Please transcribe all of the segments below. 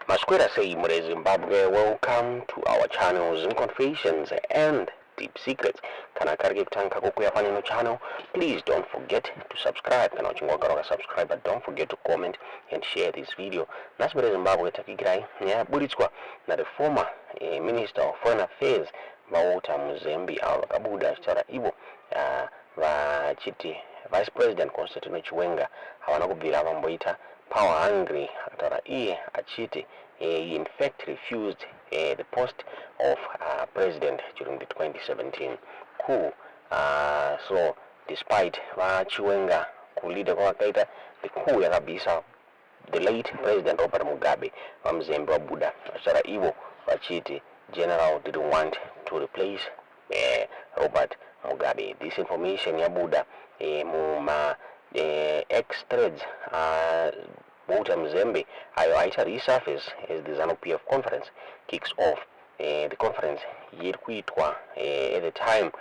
Masquera say Mure Zimbabwe, welcome to our channels in confessions and deep secrets. Kana karige kutanka kukuya panino channel. Please don't forget to subscribe. Kana uchingwa subscribe, but don't forget to comment and share this video. Nasi Mure Zimbabwe takigirai bulitswa na the former Minister of Foreign Affairs Mauta Muzembi Kabuda chitara ivo vachiti Vice President Constantino Chiwenga hawana kubvira vamboita power hungry akataura iye achiti he in fact refused the post of president during the 2017 coup. So despite Chiwenga kuleader kwakaita the coup yakabisa the late President Robert Mugabe vamuzembe wabuda achitara ivo vachiti general didn't want to replace Robert Mugabe. This information yabuda muma X threads Walter Mzembe aita resurface as the ZANU-PF conference kicks off. The conference yirikuitwa at the time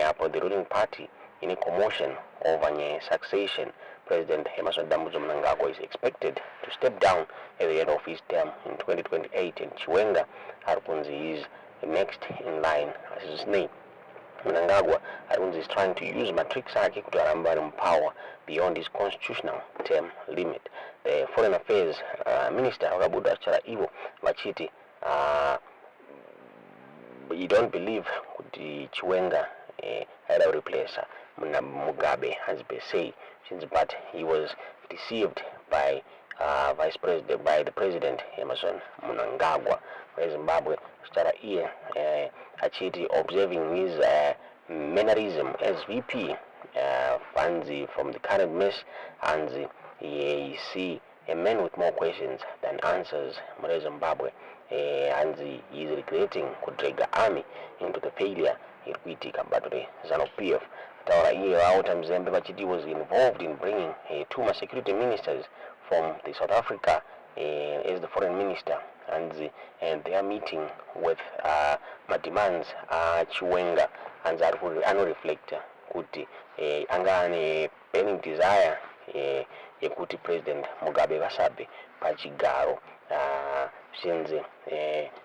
upon the ruling party in a commotion over succession. President Emerson Mnangagwa is expected to step down at the end of his term in 2028, and Chiwenga Arkunzi is next in line as his name. Mnangagwa Arunzi is trying to use matrix ake kuti aramba in power beyond his constitutional term limit. The Foreign Affairs Minister Wakabuda achara ivo vachiti you don't believe kuti Chiwenga had a replacer Mugabe as they say, but he was deceived by the President Emerson Mnangagwa of Zimbabwe. Stara iye achiti observing his mannerism as VP fanzi from the current mess, and he see a man with more questions than answers in Zimbabwe, and he is regretting to drag the army into the failure irikuitika battle ZANU-PF. Taura iye Walter Mzembe vachiti was involved in bringing two security ministers from the South Africa as the foreign minister, and they are meeting with my demands Chiwenga, and that will reflect kuti anga burning desire yekuti President Mugabe vasabe pachigaro, since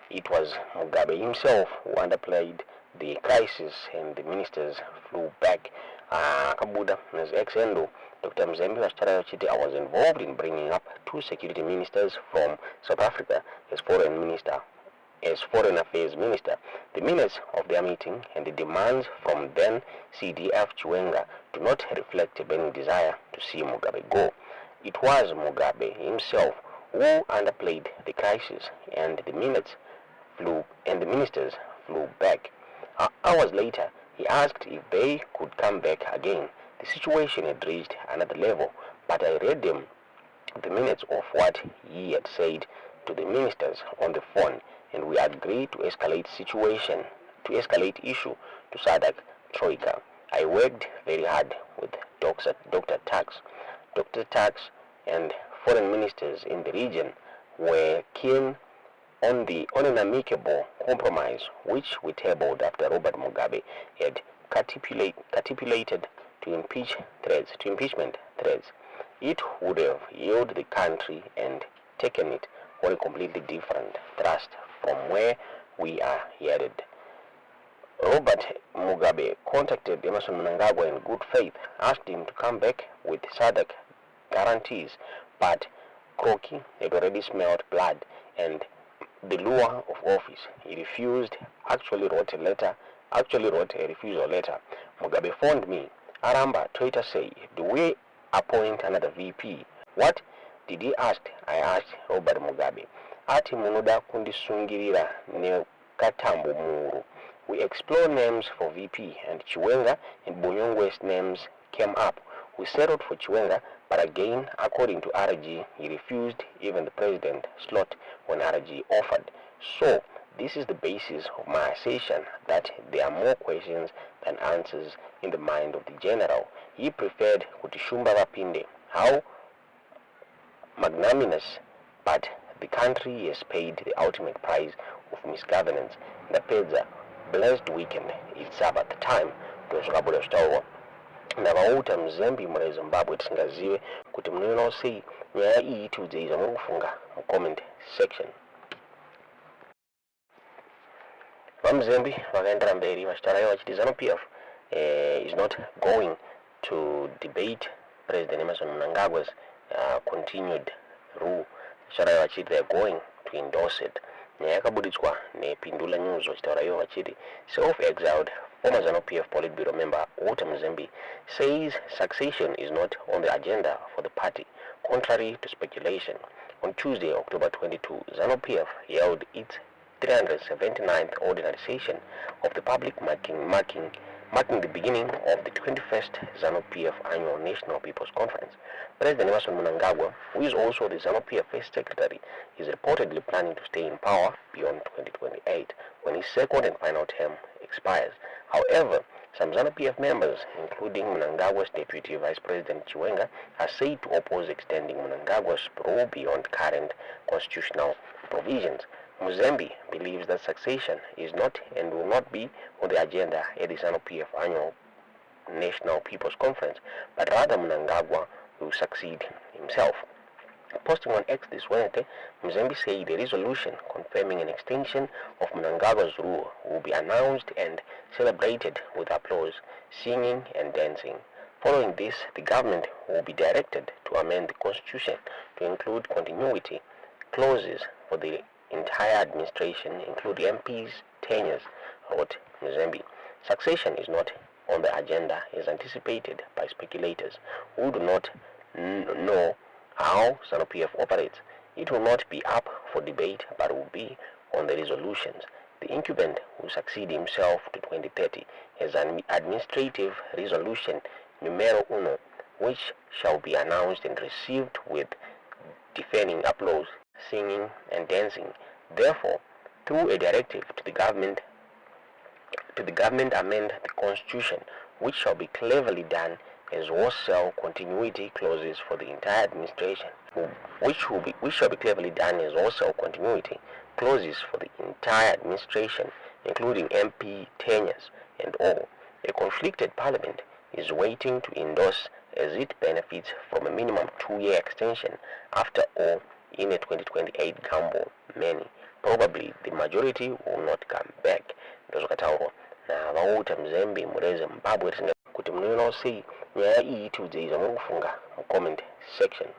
it was Mugabe himself who underplayed the crisis and the ministers flew back. Kabuda as ex-endo Dr. Mzembe Wachitara I was involved in bringing up two security ministers from South Africa as foreign affairs minister. The minutes of their meeting and the demands from then CDF Chiwenga do not reflect a burning desire to see Mugabe go. It was Mugabe himself who underplayed the crisis, and the ministers flew back. Hours later, he asked if they could come back again. The situation had reached another level, but I read the minutes of what he had said to the ministers on the phone, and we agreed to escalate issue to SADC Troika. I worked very hard with Dr. Tax. Dr. Tax and foreign ministers in the region were keen on an amicable compromise, which we tabled after Robert Mugabe had capitulated to impeachment threats. It would have yielded the country and taken it on a completely different thrust from where we are headed. Robert Mugabe contacted Emerson Mnangagwa in good faith, asked him to come back with SADC guarantees, but Kroki had already smelled blood and the lure of office. He refused, actually wrote a refusal letter. Mugabe phoned me. Aramba, Twitter say, do we appoint another VP? What did he ask? I asked Robert Mugabe. Ati munoda kundisungirira ne katambo muru. We explored names for VP, and Chiwenga and Bonyongwe's names came up. We settled for Chiwenga, but again, according to RG, he refused even the president slot when RG offered. So, this is the basis of my assertion that there are more questions than answers in the mind of the general. He preferred Kutishumba Vapinde. How magnanimous, but the country has paid the ultimate price of misgovernance. The Pedza blessed weekend is Sabbath time to Kabuda Stowa. ndavauta mzembi muri Zimbabwe tisingazive kuti munoona sei nyaya iyi tiudze zvamuri kufunga mucomment section. Vamuzembi vakaendera mberi vachitaura vachiti ZANU-PF is not going to debate President Emmerson Mnangagwa's continued rule. Vachitaura vachiti they are going to endorse it. Nyaya yakabuditswa nePindula News vachitaura vachiti self-exiled former ZANU-PF Politburo member Walter Mzembi says succession is not on the agenda for the party, contrary to speculation. On Tuesday, October 22, ZANU-PF held its 379th ordinary session of the public, marking the beginning of the 21st ZANU-PF annual National People's Conference. President Emmerson Mnangagwa, who is also the ZANU-PF First Secretary, is reportedly planning to stay in power beyond 2028, when his second and final term expires. However, some ZANU-PF members, including Mnangagwa's Deputy Vice President Chiwenga, are said to oppose extending Mnangagwa's rule beyond current constitutional provisions. Mzembi believes that succession is not and will not be on the agenda at the ZANU-PF annual National People's Conference, but rather Mnangagwa will succeed himself. Posting on X this Wednesday, Mzembi said the resolution confirming an extension of Mnangagwa's rule will be announced and celebrated with applause, singing and dancing. Following this, the government will be directed to amend the constitution to include continuity clauses for the entire administration, including MPs' tenures, wrote Mzembi. Succession is not on the agenda as anticipated by speculators who do not know how ZANU-PF operates. It will not be up for debate but will be on the resolutions. The incumbent will succeed himself to 2030 as an administrative resolution numero uno, which shall be announced and received with deafening applause, singing and dancing. Therefore, through a directive to the government amend the constitution, which shall be cleverly done as wholesale continuity clauses for the entire administration, which shall be cleverly done as wholesale continuity clauses for the entire administration, including MP tenures and all. A conflicted parliament is waiting to endorse as it benefits from a minimum 2-year extension. After all, in a 2028 gamble, many, probably the majority, will not come back. Ndozvakataurwa naVauta Mzembi muri Zimbabwe kuti munoona sei nyaya iyi tiudze zvamuri kufunga mucomment section.